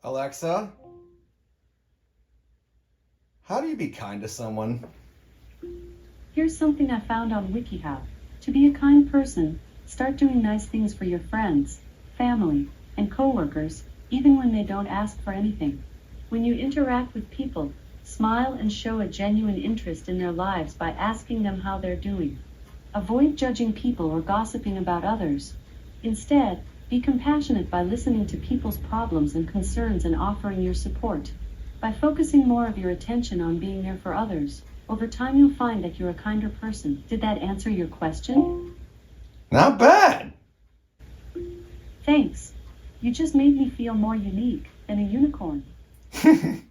Alexa, how do you be kind to someone? Here's something I found on WikiHow. To be a kind person, start doing nice things for your friends, family, and coworkers, even when they don't ask for anything. When you interact with people, smile and show a genuine interest in their lives by asking them how they're doing. Avoid judging people or gossiping about others. Instead, be compassionate by listening to people's problems and concerns and offering your support. By focusing more of your attention on being there for others, over time you'll find that you're a kinder person. Did that answer your question? Not bad. Thanks. You just made me feel more unique than a unicorn.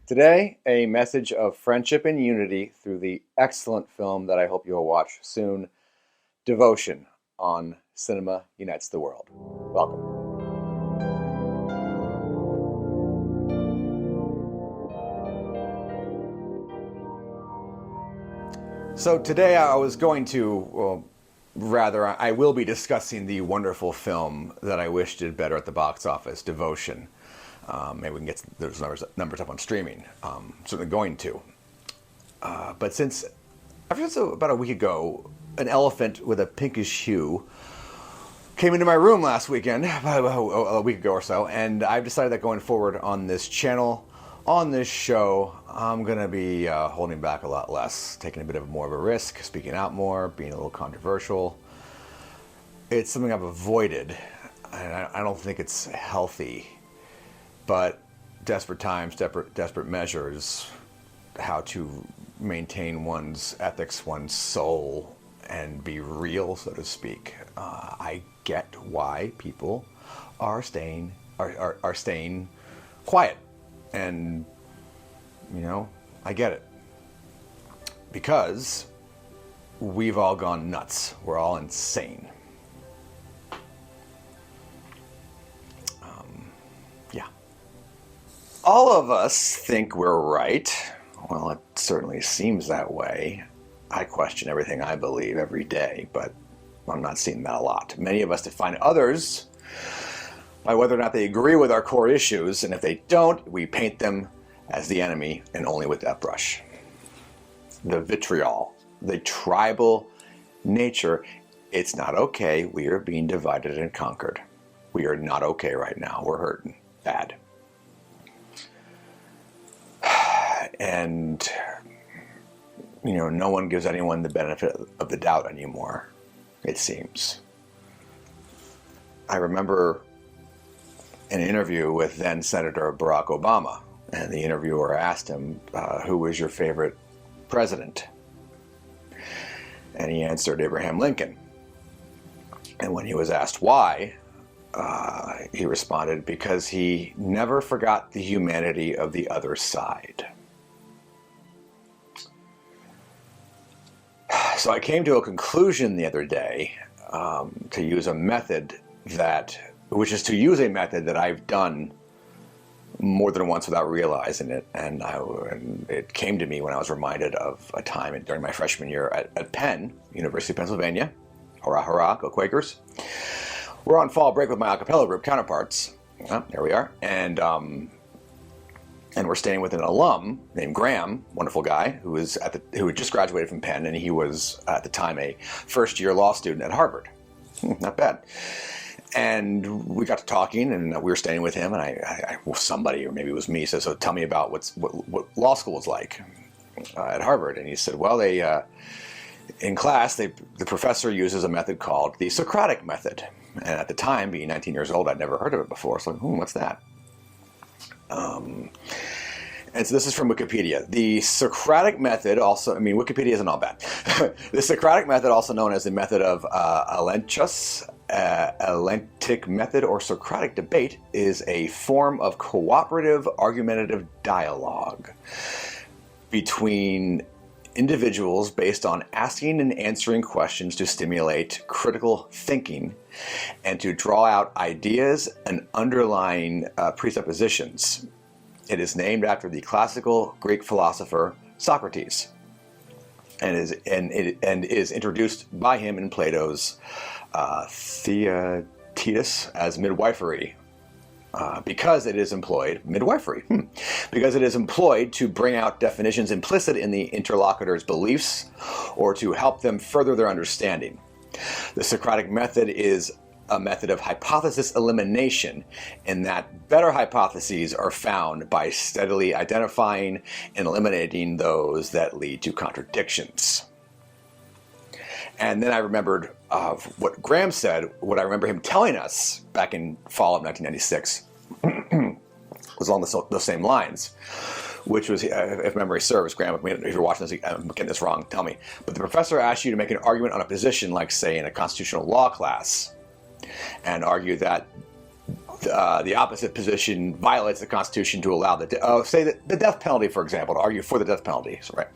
Today, a message of friendship and unity through the excellent film that I hope you'll watch soon, Devotion, on Cinema Unites the World. Welcome. So today I was going to, I will be discussing the wonderful film that I wish did better at the box office, Devotion. Maybe we can get those numbers up on streaming. Certainly going to. But since about a week ago, an elephant with a pinkish hue came into my room last weekend, a week ago or so, and I've decided that going forward on this channel, on this show, I'm going to be holding back a lot less, taking a bit more of a risk, speaking out more, being a little controversial. It's something I've avoided, and I don't think it's healthy. But desperate times, desperate measures, how to maintain one's ethics, one's soul, and be real, so to speak. I get why people are staying quiet, and I get it, because we've all gone nuts. We're all insane. All of us think we're right. Well, it certainly seems that way. I question everything I believe every day, but I'm not seeing that a lot. Many of us define others by whether or not they agree with our core issues, and if they don't, we paint them as the enemy, and only with that brush. The vitriol, the tribal nature, it's not okay. We are being divided and conquered. We are not okay right now. We're hurting bad. And, no one gives anyone the benefit of the doubt anymore, it seems. I remember an interview with then Senator Barack Obama, and the interviewer asked him, who was your favorite president? And he answered Abraham Lincoln. And when he was asked why, he responded, because he never forgot the humanity of the other side. So I came to a conclusion the other day to use a method that I've done more than once without realizing it, and it came to me when I was reminded of a time during my freshman year at Penn, University of Pennsylvania. Hurrah, hurrah, go Quakers. We're on fall break with my a cappella group counterparts. There we are. And we're staying with an alum named Graham, wonderful guy, who had just graduated from Penn, and he was at the time a first-year law student at Harvard. Not bad. And we got to talking, and we were staying with him, and somebody, or maybe it was me, said, "So tell me about what law school was like at Harvard." And he said, "Well, in class, the professor uses a method called the Socratic method." And at the time, being 19 years old, I'd never heard of it before. So, what's that? And so this is from Wikipedia. The Socratic method also, Wikipedia isn't all bad. The Socratic method, also known as the method of Elentic method or Socratic debate, is a form of cooperative argumentative dialogue between individuals based on asking and answering questions to stimulate critical thinking and to draw out ideas and underlying presuppositions. It is named after the classical Greek philosopher Socrates, and is introduced by him in Plato's Theaetetus as midwifery, because it is employed, midwifery, because it is employed to bring out definitions implicit in the interlocutor's beliefs or to help them further their understanding. The Socratic method is a method of hypothesis elimination in that better hypotheses are found by steadily identifying and eliminating those that lead to contradictions. And then I remembered what Graham said, what I remember him telling us back in fall of 1996 was along the same lines, which was, if memory serves, Graham, if you're watching this, I'm getting this wrong, tell me. But the professor asked you to make an argument on a position, like say in a constitutional law class, and argue that the opposite position violates the Constitution to allow the death penalty, for example, to argue for the death penalty, right?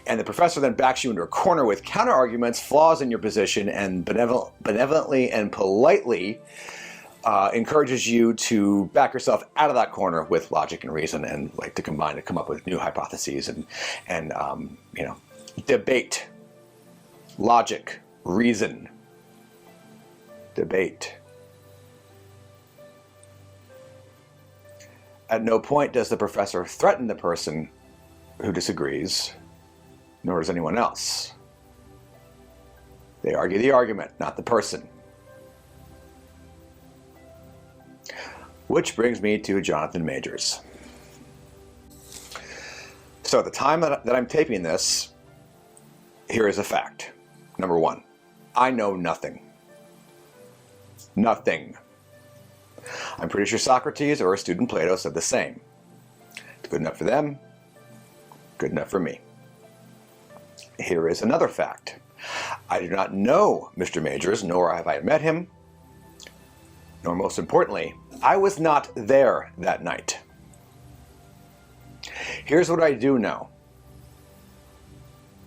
And the professor then backs you into a corner with counter arguments, flaws in your position, and benevolently and politely encourages you to back yourself out of that corner with logic and reason, and like to combine to come up with new hypotheses and debate, logic, reason, debate. At no point does the professor threaten the person who disagrees, nor does anyone else. They argue the argument, not the person. Which brings me to Jonathan Majors. So at the time that I'm taping this, here is a fact. Number one, I know nothing. Nothing. I'm pretty sure Socrates or a student Plato said the same. It's good enough for them, good enough for me. Here is another fact. I do not know Mr. Majors, nor have I met him, nor most importantly, I was not there that night. Here's what I do know.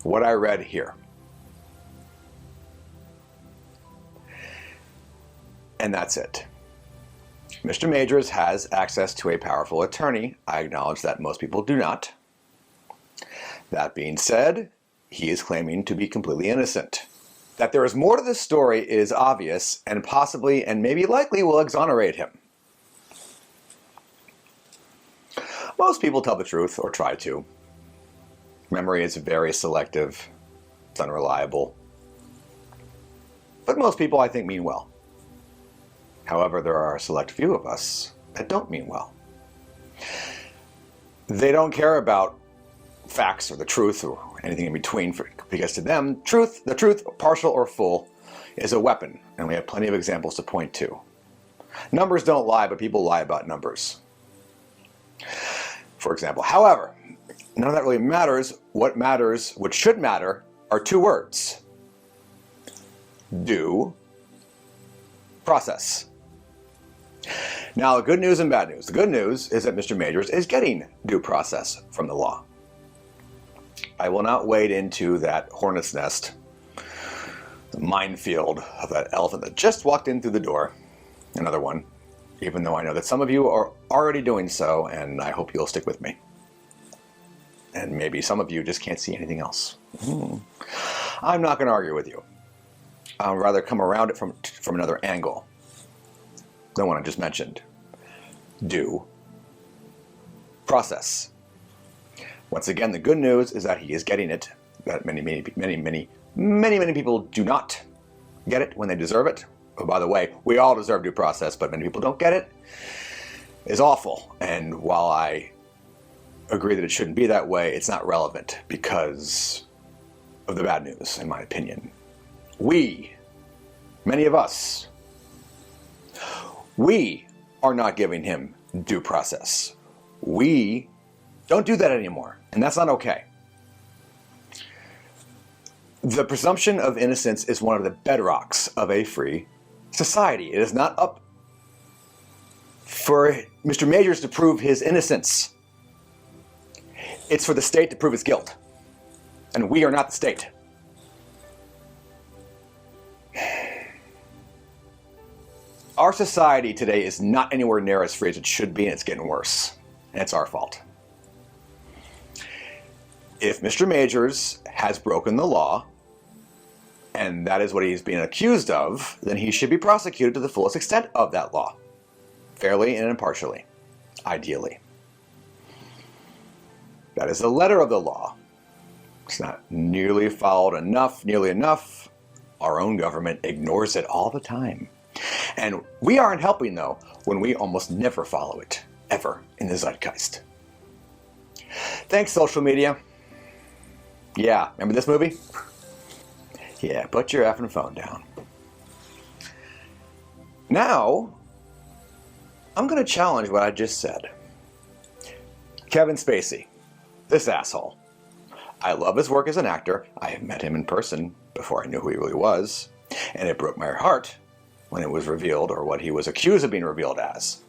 What I read here. And that's it. Mr. Majors has access to a powerful attorney. I acknowledge that most people do not. That being said, he is claiming to be completely innocent. That there is more to this story is obvious, and possibly and maybe likely will exonerate him. Most people tell the truth, or try to. Memory is very selective. It's unreliable. But most people, I think, mean well. However, there are a select few of us that don't mean well. They don't care about facts or the truth or anything in between, because to them, the truth, partial or full, is a weapon, and we have plenty of examples to point to. Numbers don't lie, but people lie about numbers, for example. However, none of that really matters. What matters, what should matter, are two words. Due process. Now, the good news and bad news. The good news is that Mr. Majors is getting due process from the law. I will not wade into that hornet's nest, the minefield of that elephant that just walked in through the door, another one, even though I know that some of you are already doing so, and I hope you'll stick with me. And maybe some of you just can't see anything else. I'm not going to argue with you. I'll rather come around it from another angle. The one I just mentioned. Due process. Once again, the good news is that he is getting it. That many people do not get it when they deserve it. Oh, by the way, we all deserve due process, but many people don't get it. It's awful. And while I agree that it shouldn't be that way, it's not relevant because of the bad news, in my opinion. Many of us, we are not giving him due process. We don't do that anymore, and that's not okay. The presumption of innocence is one of the bedrocks of a free society. It is not up for Mr. Majors to prove his innocence. It's for the state to prove his guilt, and we are not the state. Our society today is not anywhere near as free as it should be, and it's getting worse. And it's our fault. If Mr. Majors has broken the law, and that is what he's being accused of, then he should be prosecuted to the fullest extent of that law. fairly and impartially, ideally. That is the letter of the law. It's not nearly enough. Our own government ignores it all the time. And we aren't helping, though, when we almost never follow it, ever, in the zeitgeist. Thanks, social media. Yeah, remember this movie? Yeah, put your effing phone down. Now, I'm going to challenge what I just said. Kevin Spacey, this asshole. I love his work as an actor. I have met him in person before I knew who he really was, and it broke my heart when it was revealed, or what he was accused of being revealed as.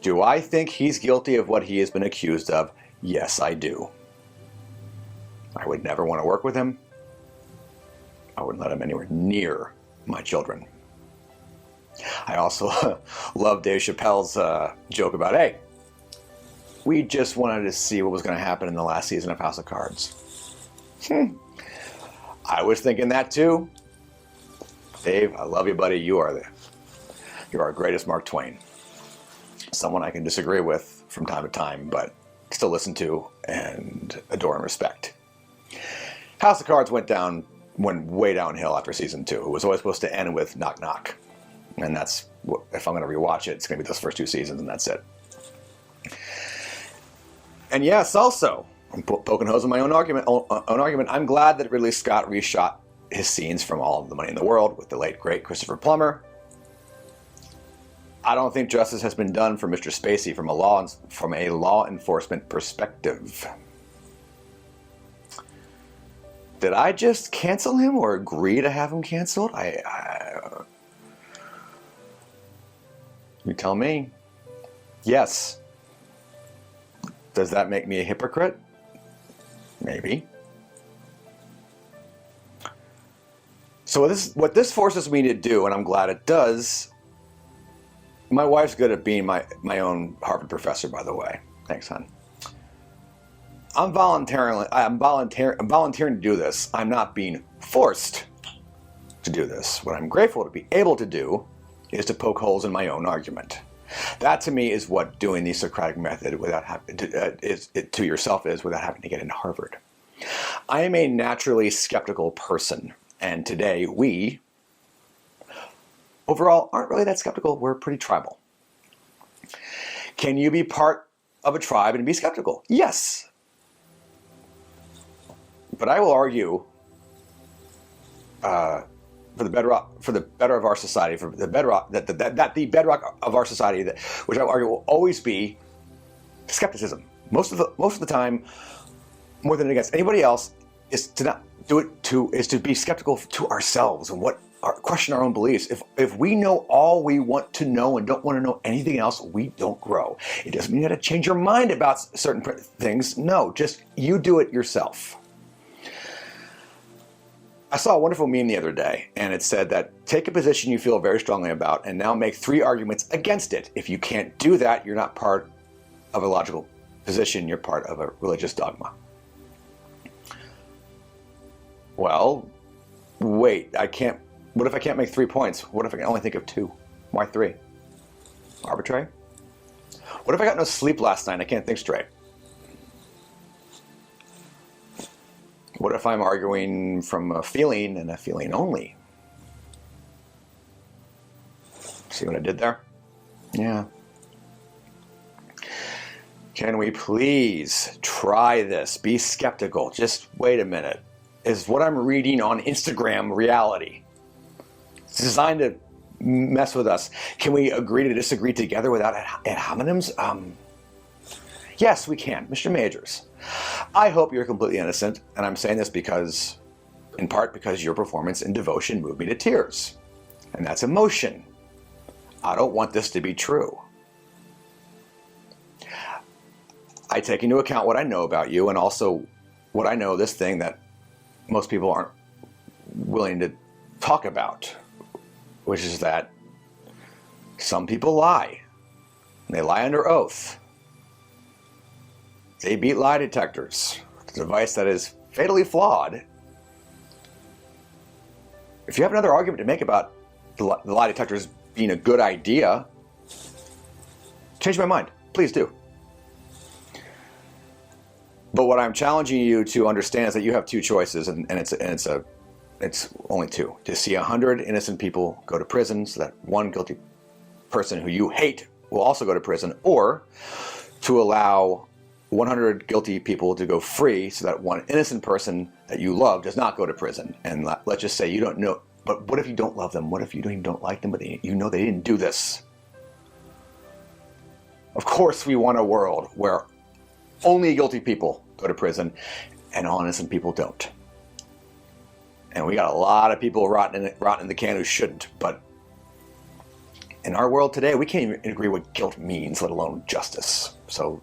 Do I think he's guilty of what he has been accused of? Yes, I do. I would never want to work with him. I wouldn't let him anywhere near my children. I also love Dave Chappelle's joke about, hey, we just wanted to see what was going to happen in the last season of House of Cards. I was thinking that too. Dave, I love you, buddy. You are our greatest Mark Twain. Someone I can disagree with from time to time, but still listen to and adore and respect. House of Cards went way downhill after season 2. It was always supposed to end with knock knock. And that's, if I'm going to rewatch it, it's going to be those first 2 seasons and that's it. And yes, also, I'm poking holes in my own argument. I'm glad that Ridley Scott reshot his scenes from All of the Money in the World with the late, great Christopher Plummer. I don't think justice has been done for Mr. Spacey from a law enforcement perspective. Did I just cancel him or agree to have him canceled? You tell me. Yes. Does that make me a hypocrite? Maybe. So what this forces me to do, and I'm glad it does. My wife's good at being my own Harvard professor, by the way. Thanks, hon. I'm volunteering to do this. I'm not being forced to do this. What I'm grateful to be able to do is to poke holes in my own argument. That to me is what doing the Socratic method without having to yourself is without having to get into Harvard. I am a naturally skeptical person, and today we overall aren't really that skeptical. We're pretty tribal. Can you be part of a tribe and be skeptical? Yes. But I will argue for the better of our society, for the bedrock that the bedrock of our society, which I will argue will always be skepticism. Most of the time, more than against anybody else, is to not do it is to be skeptical to ourselves and question our own beliefs. If we know all we want to know and don't want to know anything else, we don't grow. It doesn't mean you have to change your mind about certain things. No, just you do it yourself. I saw a wonderful meme the other day, and it said that take a position you feel very strongly about and now make 3 arguments against it. If you can't do that, you're not part of a logical position, you're part of a religious dogma. Well, wait, what if I can't make 3 points? What if I can only think of 2? Why 3? Arbitrary? What if I got no sleep last night and I can't think straight? What if I'm arguing from a feeling and a feeling only? See what I did there? Yeah. Can we please try this? Be skeptical. Just wait a minute. Is what I'm reading on Instagram reality? It's designed to mess with us. Can we agree to disagree together without ad hominems? Yes, we can. Mr. Majors, I hope you're completely innocent, and I'm saying this in part because your performance in Devotion moved me to tears. And that's emotion. I don't want this to be true. I take into account what I know about you and also what I know, this thing that most people aren't willing to talk about, which is that some people lie. And they lie under oath. They beat lie detectors, a device that is fatally flawed. If you have another argument to make about the lie detectors being a good idea, change my mind. Please do. But what I'm challenging you to understand is that you have two choices, and it's only two. To see 100 innocent people go to prison so that one guilty person who you hate will also go to prison, or to allow 100 guilty people to go free so that one innocent person that you love does not go to prison. And let's just say you don't know, but what if you don't love them? What if you don't like them, but you know they didn't do this? Of course we want a world where only guilty people go to prison and all innocent people don't. And we got a lot of people rotting in the can who shouldn't, but in our world today, we can't even agree what guilt means, let alone justice. So,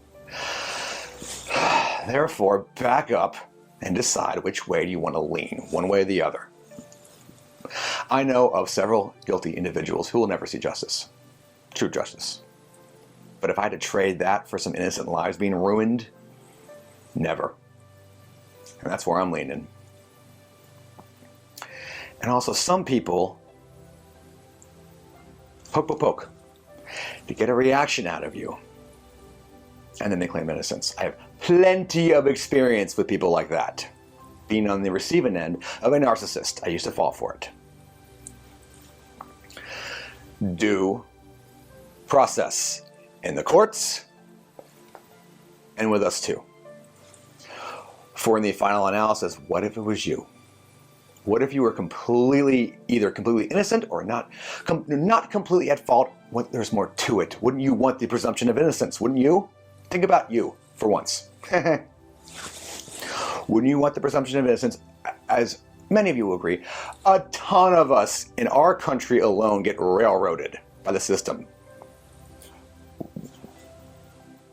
therefore, back up and decide which way do you want to lean, one way or the other. I know of several guilty individuals who will never see justice, true justice. But if I had to trade that for some innocent lives being ruined, never. And that's where I'm leaning. And also, some people poke, to get a reaction out of you. And then they claim innocence. I have plenty of experience with people like that. Being on the receiving end of a narcissist, I used to fall for it. Due process in the courts and with us too. For in the final analysis, what if it was you? What if you were either completely innocent or not completely at fault? There's more to it. Wouldn't you want the presumption of innocence? Wouldn't you? Think about you for once. Wouldn't you want the presumption of innocence? As many of you will agree, a ton of us in our country alone get railroaded by the system.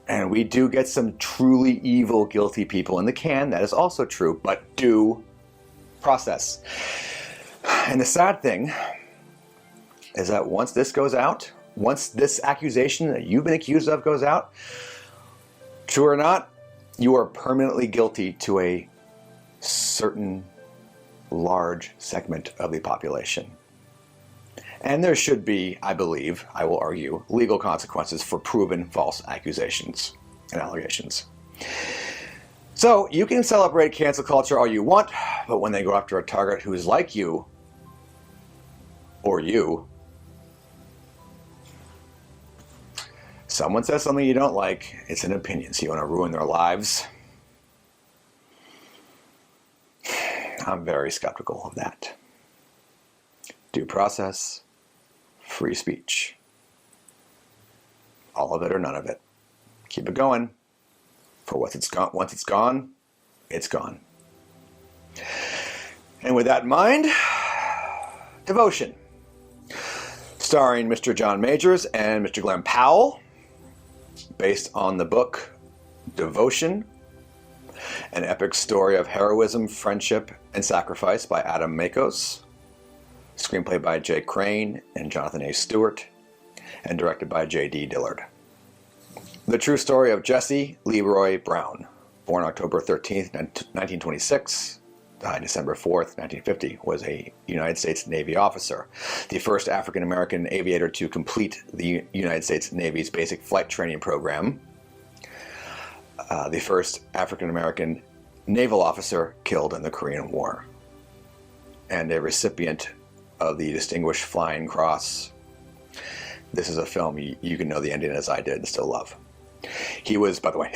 And we do get some truly evil, guilty people in the can. That is also true, but due process. And the sad thing is that once this goes out, once this accusation that you've been accused of goes out, true or not, you are permanently guilty to a certain large segment of the population. And there should be, I believe, I will argue, legal consequences for proven false accusations and allegations. So you can celebrate cancel culture all you want, but when they go after a target who is like you, or you, someone says something you don't like, it's an opinion, so you want to ruin their lives. I'm very skeptical of that. Due process, free speech. All of it or none of it. Keep it going. For once it's gone, it's gone. And with that in mind, Devotion. Starring Mr. John Majors and Mr. Glenn Powell. Based on the book Devotion, an epic story of heroism, friendship, and sacrifice by Adam Makos. Screenplay by Jay Crane and Jonathan A. Stewart, and directed by J.D. Dillard. The true story of Jesse Leroy Brown, born October 13th, 1926, died December 4th, 1950, was a United States Navy officer, the first African-American aviator to complete the United States Navy's basic flight training program, the first African-American naval officer killed in the Korean War, and a recipient of the Distinguished Flying Cross. This is a film you can know the ending as I did and still love. He was, by the way,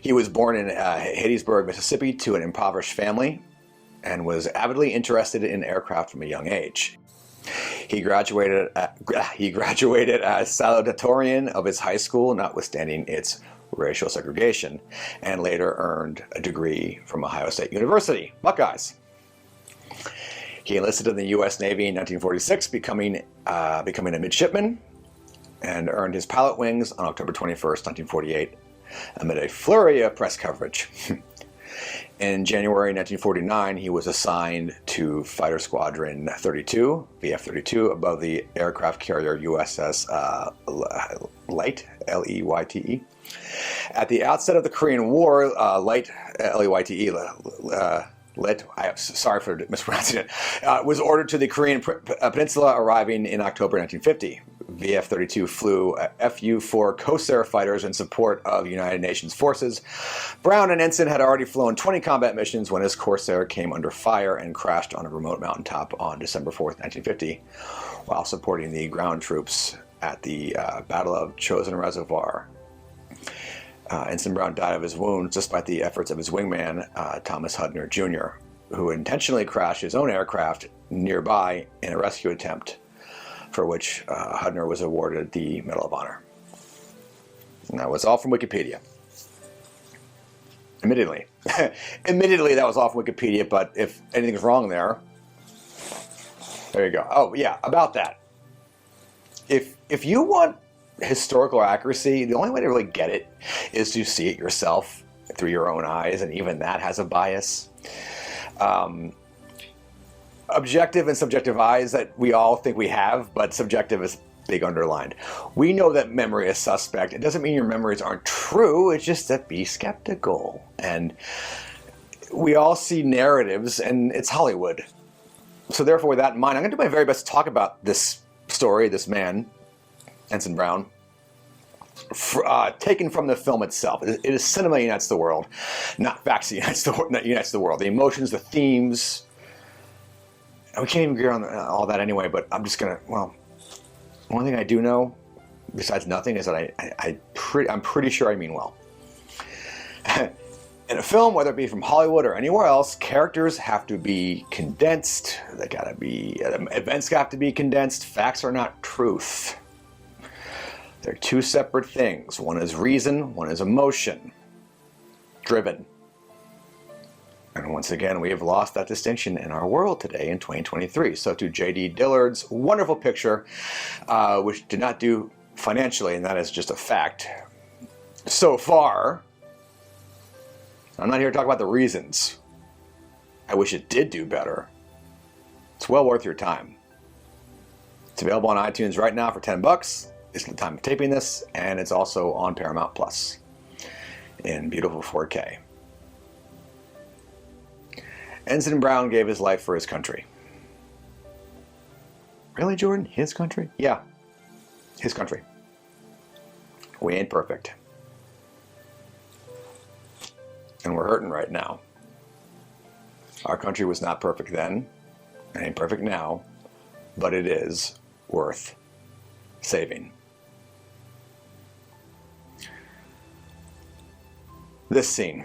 he was born in Hattiesburg, Mississippi to an impoverished family and was avidly interested in aircraft from a young age. He graduated as salutatorian of his high school, notwithstanding its racial segregation, and later earned a degree from Ohio State University, Buckeyes. He enlisted in the U.S. Navy in 1946, becoming a midshipman, and earned his pilot wings on October 21st, 1948, amid a flurry of press coverage. In January 1949, he was assigned to Fighter Squadron 32, VF-32, above the aircraft carrier USS Leyte, L-E-Y-T-E. At the outset of the Korean War, Leyte, L-E-Y-T-E, sorry for mispronouncing it, was ordered to the Korean Peninsula, arriving in October 1950. VF-32 flew Fu-4 Corsair fighters in support of United Nations forces. Brown and Ensign had already flown 20 combat missions when his Corsair came under fire and crashed on a remote mountaintop on December 4th, 1950, while supporting the ground troops at the Battle of Chosin Reservoir. Ensign Brown died of his wounds despite the efforts of his wingman, Thomas Hudner Jr., who intentionally crashed his own aircraft nearby in a rescue attempt, for which Hudner was awarded the Medal of Honor. And that was all from Wikipedia. Admittedly. Admittedly, that was all from Wikipedia, but if anything's wrong there you go. Oh, yeah, about that. If you want historical accuracy, the only way to really get it is to see it yourself through your own eyes, and even that has a bias. Objective and subjective eyes that we all think we have, but subjective is big underlined. We know that memory is suspect. It doesn't mean your memories aren't true, it's just that be skeptical. And we all see narratives, and it's Hollywood. So therefore, with that in mind, I'm going to do my very best to talk about this story, this man, Ensign Brown, taken from the film itself. It is cinema unites the world, not facts unites the world. The emotions, the themes. We can't even agree on all that anyway, but I'm just going to, well, one thing I do know, besides nothing, is that I'm pretty sure I mean well. In a film, whether it be from Hollywood or anywhere else, characters have to be condensed. Events have to be condensed. Facts are not truth. They're two separate things. One is reason, one is emotion. Driven. And once again, we have lost that distinction in our world today in 2023. So to J.D. Dillard's wonderful picture, which did not do financially, and that is just a fact, so far, I'm not here to talk about the reasons. I wish it did do better. It's well worth your time. It's available on iTunes right now for $10. It's the time of taping this, and it's also on Paramount Plus in beautiful 4K. Ensign Brown gave his life for his country. Really, Jordan? His country? Yeah, his country. We ain't perfect. And we're hurting right now. Our country was not perfect then, and ain't perfect now, but it is worth saving. This scene.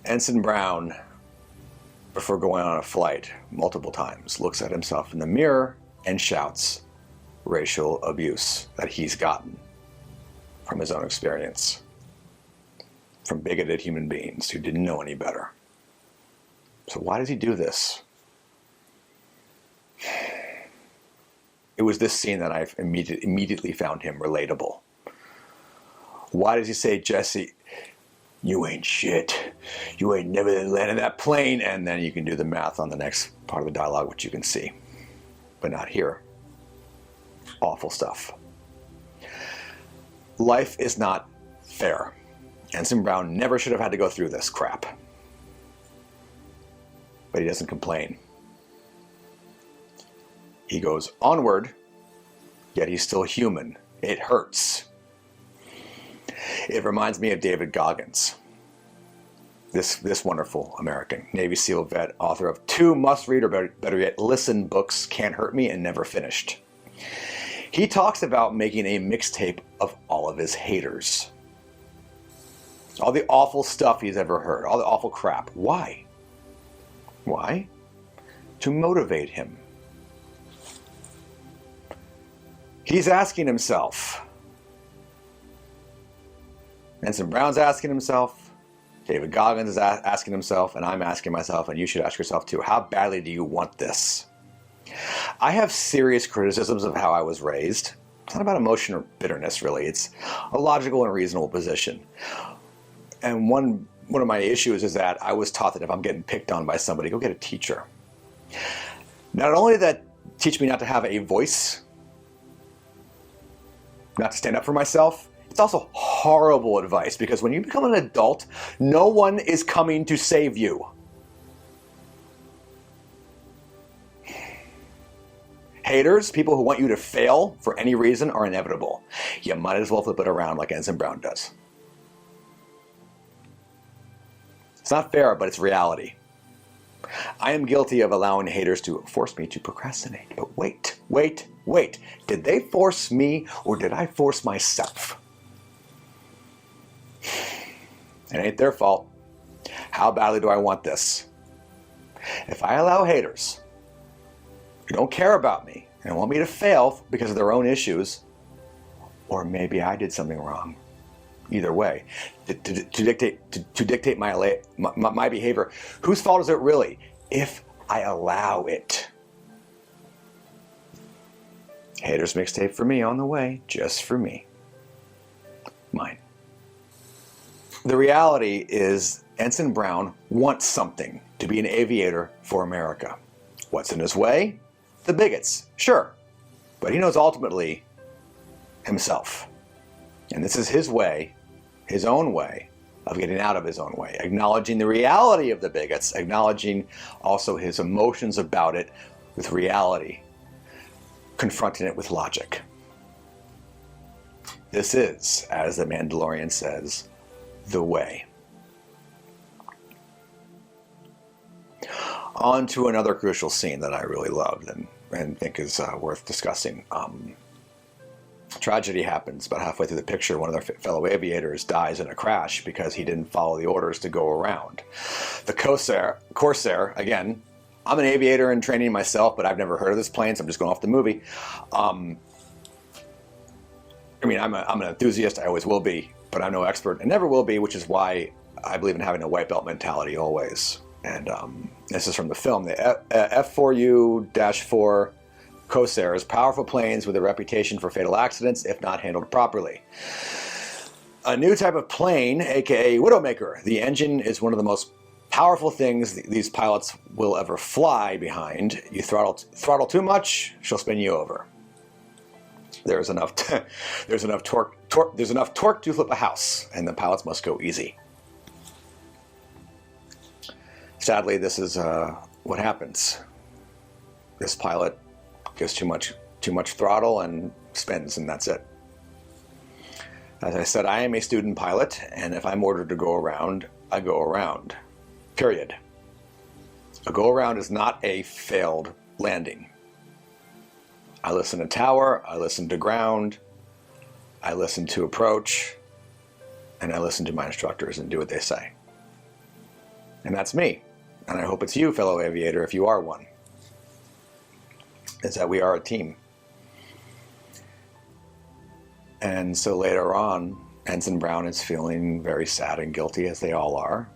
Ensign Brown, before going on a flight multiple times, looks at himself in the mirror and shouts racial abuse that he's gotten from his own experience, from bigoted human beings who didn't know any better. So why does he do this? It was this scene that I immediately found him relatable. Why does he say, Jesse, you ain't shit. You ain't never landed that plane. And then you can do the math on the next part of the dialogue, which you can see, but not here. Awful stuff. Life is not fair. Ensign Brown never should have had to go through this crap. But he doesn't complain. He goes onward, yet he's still human. It hurts. It reminds me of David Goggins, this wonderful American Navy SEAL vet, author of 2 must-read, or better yet, listen books, Can't Hurt Me and Never Finished. He talks about making a mixtape of all of his haters. All the awful stuff he's ever heard, all the awful crap. Why? Why? To motivate him. He's asking himself, Ensign Brown's asking himself, David Goggins is asking himself, and I'm asking myself, and you should ask yourself too, how badly do you want this? I have serious criticisms of how I was raised. It's not about emotion or bitterness, really. It's a logical and reasonable position. And one of my issues is that I was taught that if I'm getting picked on by somebody, go get a teacher. Not only did that teach me not to have a voice, not to stand up for myself, it's also horrible advice, because when you become an adult, no one is coming to save you. Haters, people who want you to fail for any reason, are inevitable. You might as well flip it around like Ensign Brown does. It's not fair, but it's reality. I am guilty of allowing haters to force me to procrastinate. But wait. Did they force me or did I force myself? It ain't their fault. How badly do I want this? If I allow haters who don't care about me and want me to fail because of their own issues, or maybe I did something wrong, either way, to dictate my behavior, whose fault is it really if I allow it? Haters mixtape for me on the way, just for me. Mine. The reality is Ensign Brown wants something to be an aviator for America. What's in his way? The bigots, sure. But he knows ultimately himself. And this is his way, his own way of getting out of his own way, acknowledging the reality of the bigots, acknowledging also his emotions about it with reality, confronting it with logic. This is, as the Mandalorian says, the way. On to another crucial scene that I really loved and think is worth discussing. Tragedy happens about halfway through the picture. One of their fellow aviators dies in a crash because he didn't follow the orders to go around. The Corsair, again, I'm an aviator in training myself, but I've never heard of this plane, so I'm just going off the movie. I'm an enthusiast, I always will be, but I'm no expert and never will be, which is why I believe in having a white belt mentality always. And this is from the film. The F4U-4 Corsairs, powerful planes with a reputation for fatal accidents if not handled properly. A new type of plane, aka Widowmaker. The engine is one of the most powerful things these pilots will ever fly behind. You throttle too much, she'll spin you over. There's enough torque to flip a house, and the pilots must go easy. Sadly, this is what happens. This pilot gives too much throttle and spins, and that's it. As I said, I am a student pilot, and if I'm ordered to go around, I go around. Period. A go around is not a failed landing. I listen to tower, I listen to ground, I listen to approach, and I listen to my instructors and do what they say. And that's me. And I hope it's you, fellow aviator, if you are one. Is that we are a team. And so later on, Ensign Brown is feeling very sad and guilty, as they all are.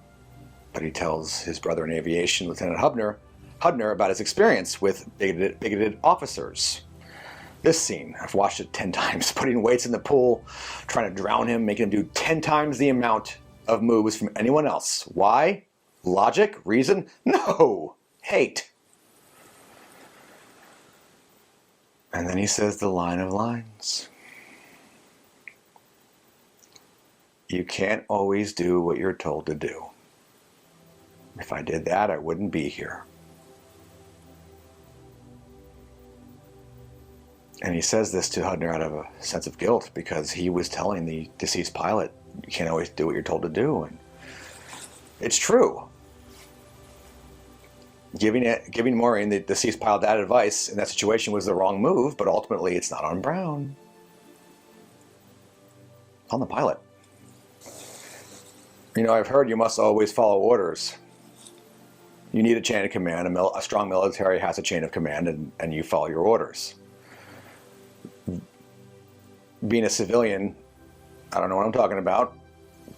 But he tells his brother in aviation, Lieutenant Hudner, about his experience with bigoted officers. This scene, I've watched it 10 times, putting weights in the pool, trying to drown him, making him do 10 times the amount of moves from anyone else. Why? Logic? Reason? No! Hate. And then he says the line of lines. You can't always do what you're told to do. If I did that, I wouldn't be here. And he says this to Hudner out of a sense of guilt because he was telling the deceased pilot, you can't always do what you're told to do. And it's true. Giving Maureen, the deceased pilot, that advice in that situation was the wrong move, but ultimately it's not on Brown. It's on the pilot. You know, I've heard you must always follow orders. You need a chain of command. A strong military has a chain of command, and you follow your orders. Being a civilian, I don't know what I'm talking about,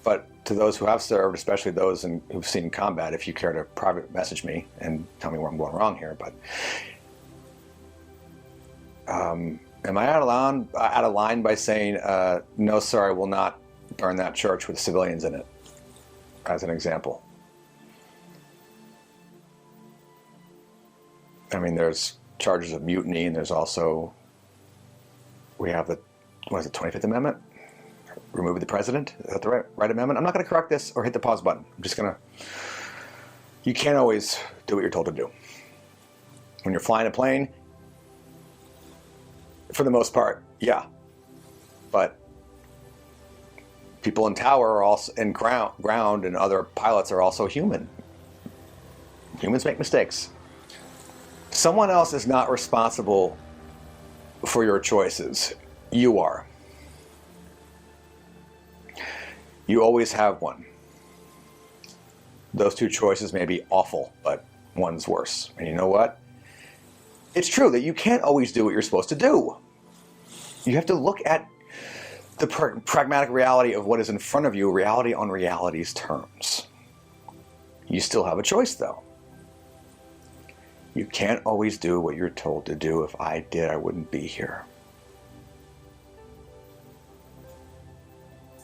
but to those who have served, especially those who've seen combat, if you care to private message me and tell me where I'm going wrong here, but am I out of line by saying, no, sir, I will not burn that church with civilians in it, as an example? I mean, there's charges of mutiny, and there's also, we have the 25th Amendment? Remove the president? Is that the right amendment? I'm not going to correct this or hit the pause button. I'm just going to... You can't always do what you're told to do. When you're flying a plane, For the most part, yeah. But people in tower are also in ground, and other pilots are also human. Humans make mistakes. Someone else is not responsible for your choices. You are. You always have one. Those two choices may be awful, but one's worse. And you know what? It's true that you can't always do what you're supposed to do. You have to look at the pragmatic reality of what is in front of you, reality on reality's terms. You still have a choice, though. You can't always do what you're told to do. If I did, I wouldn't be here.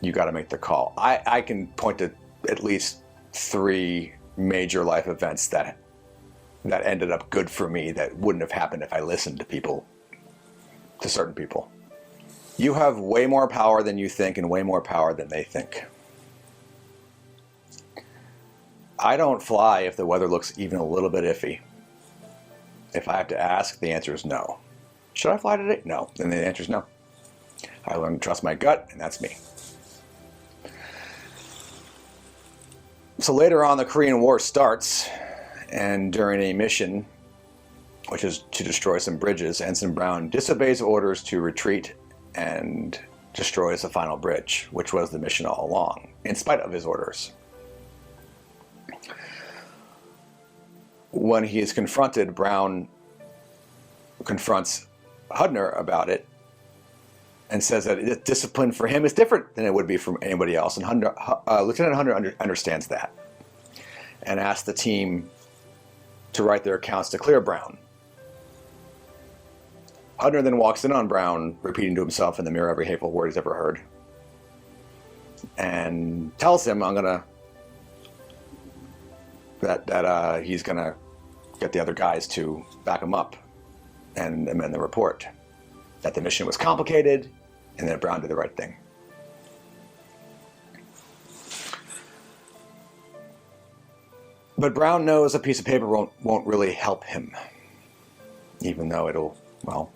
You got to make the call. I can point to at least 3 major life events that ended up good for me that wouldn't have happened if I listened to people, to certain people. You have way more power than you think and way more power than they think. I don't fly if the weather looks even a little bit iffy. If I have to ask, the answer is no. Should I fly today? No. Then the answer is no. I learned to trust my gut, and that's me. So later on, the Korean War starts, and during a mission, which is to destroy some bridges, Ensign Brown disobeys orders to retreat and destroys the final bridge, which was the mission all along, in spite of his orders. When he is confronted, Brown confronts Hudner about it and says that discipline for him is different than it would be from anybody else. And Lieutenant Hudner understands that and asks the team to write their accounts to clear Brown. Hudner then walks in on Brown, repeating to himself in the mirror every hateful word he's ever heard, and tells him, that he's gonna get the other guys to back him up and amend the report. That the mission was complicated, and that Brown did the right thing. But Brown knows a piece of paper won't really help him, even though won't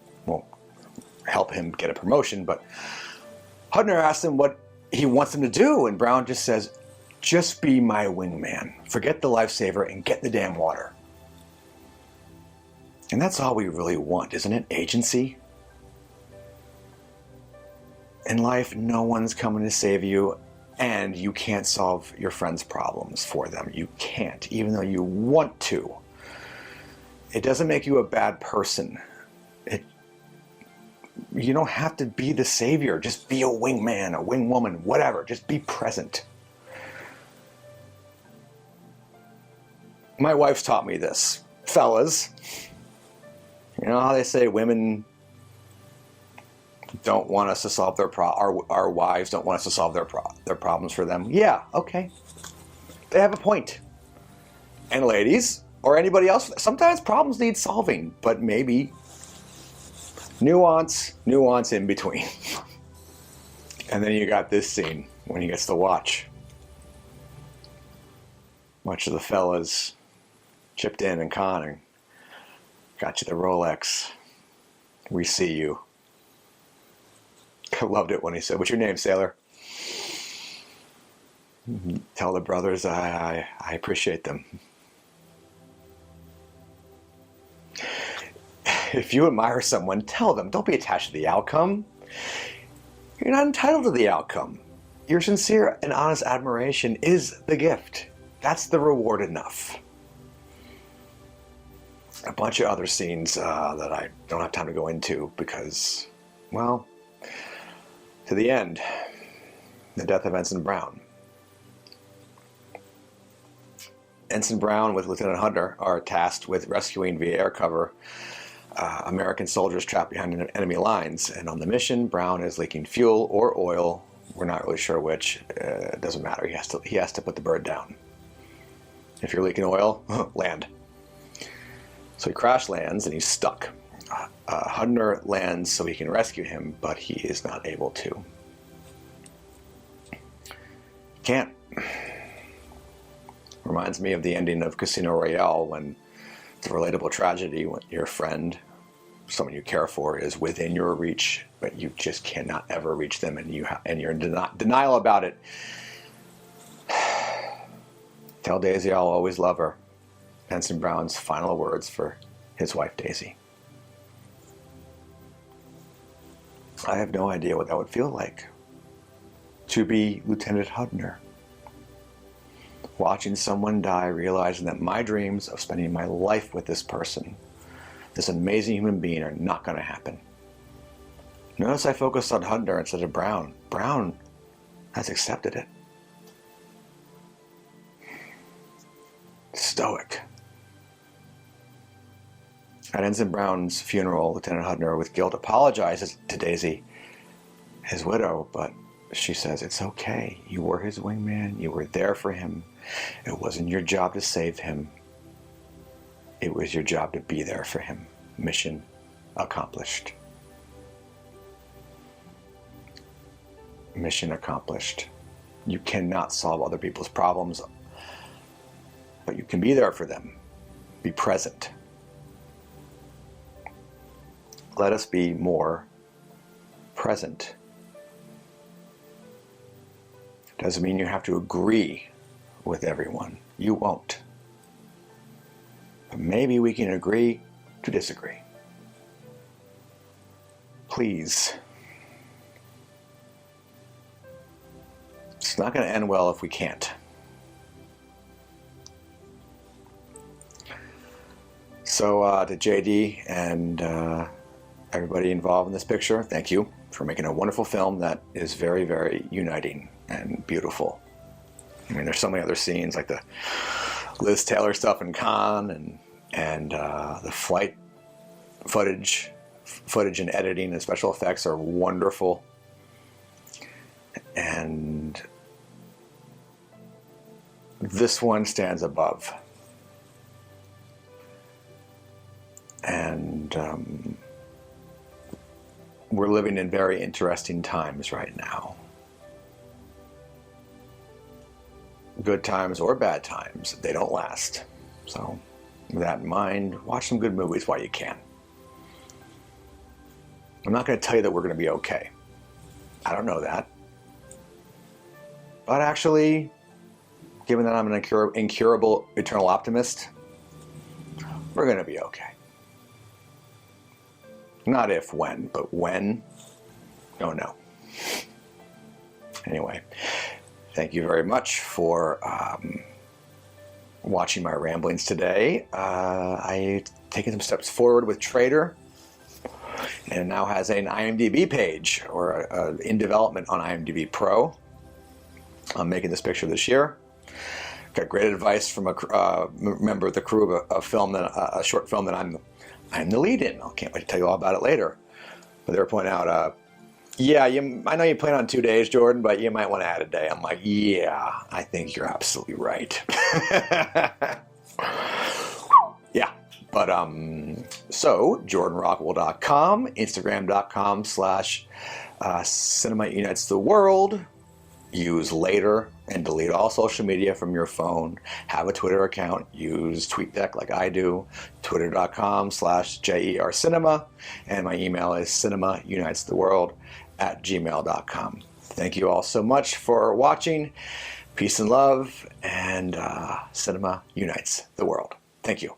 help him get a promotion. But Hudner asks him what he wants him to do, and Brown just says, just be my wingman. Forget the lifesaver and get the damn water. And that's all we really want, isn't it? Agency. In life, no one's coming to save you, and you can't solve your friends' problems for them. You can't, even though you want to. It doesn't make you a bad person. You don't have to be the savior. Just be a wingman, a wingwoman, whatever. Just be present. My wife's taught me this. Fellas, you know how they say women don't want us to solve our wives don't want us to solve their problems for them? Yeah, okay. They have a point. And ladies, or anybody else, sometimes problems need solving, but maybe nuance in between. And then you got this scene when he gets to watch. Much of the fellas chipped in and conning. Got you the Rolex. We see you. I loved it when he said, "What's your name, sailor?" Tell the brothers I appreciate them. If you admire someone, tell them. Don't be attached to the outcome. You're not entitled to the outcome. Your sincere and honest admiration is the gift. That's the reward enough. A bunch of other scenes that I don't have time to go into because, well, to the end, the death of Ensign Brown. Ensign Brown with Lieutenant Hudner are tasked with rescuing via air cover American soldiers trapped behind enemy lines. And on the mission, Brown is leaking fuel or oil. We're not really sure which. It doesn't matter. He has to put the bird down. If you're leaking oil, land. So he crash lands and he's stuck. Hudner lands so he can rescue him, but he is not able to. Can't. Reminds me of the ending of Casino Royale when it's a relatable tragedy when your friend someone you care for is within your reach, but you just cannot ever reach them, and you're in denial about it. Tell Daisy I'll always love her. Anson Brown's final words for his wife Daisy. I have no idea what that would feel like to be Lieutenant Hudner. Watching someone die, realizing that my dreams of spending my life with this person, this amazing human being, are not going to happen. Notice I focused on Hudner instead of Brown. Brown has accepted it. Stoic. At Ensign Brown's funeral, Lieutenant Hudner, with guilt, apologizes to Daisy, his widow, but she says, it's okay. You were his wingman. You were there for him. It wasn't your job to save him. It was your job to be there for him. Mission accomplished. Mission accomplished. You cannot solve other people's problems, but you can be there for them. Be present. Let us be more present. Doesn't mean you have to agree with everyone. You won't. But maybe we can agree to disagree. Please. It's not going to end well if we can't. So to JD and everybody involved in this picture, thank you for making a wonderful film that is very, very uniting and beautiful. I mean, there's so many other scenes, like the Liz Taylor stuff in Cannes, and the flight footage and editing and special effects are wonderful. And this one stands above. And we're living in very interesting times right now. Good times or bad times, they don't last. So with that in mind, watch some good movies while you can. I'm not going to tell you that we're going to be okay. I don't know that. But actually, given that I'm an incurable eternal optimist, we're going to be okay. Not if, when, but when, don't know. Anyway, thank you very much for watching my ramblings today. I've taken some steps forward with Trader, and it now has an IMDb page, or in development on IMDb Pro. I'm making this picture this year. Got great advice from a member of the crew of a short film that I'm the lead in. I can't wait to tell you all about it later. But they were pointing out, I know you plan on 2 days, Jordan, but you might want to add a day. I'm like, yeah, I think you're absolutely right. Yeah, but so JordanRockwell.com, Instagram.com/Cinema Unites the World. Use later and delete all social media from your phone. Have a Twitter account. Use TweetDeck like I do. Twitter.com/JERcinema. And my email is cinemaunitestheworld@gmail.com. Thank you all so much for watching. Peace and love, and cinema unites the world. Thank you.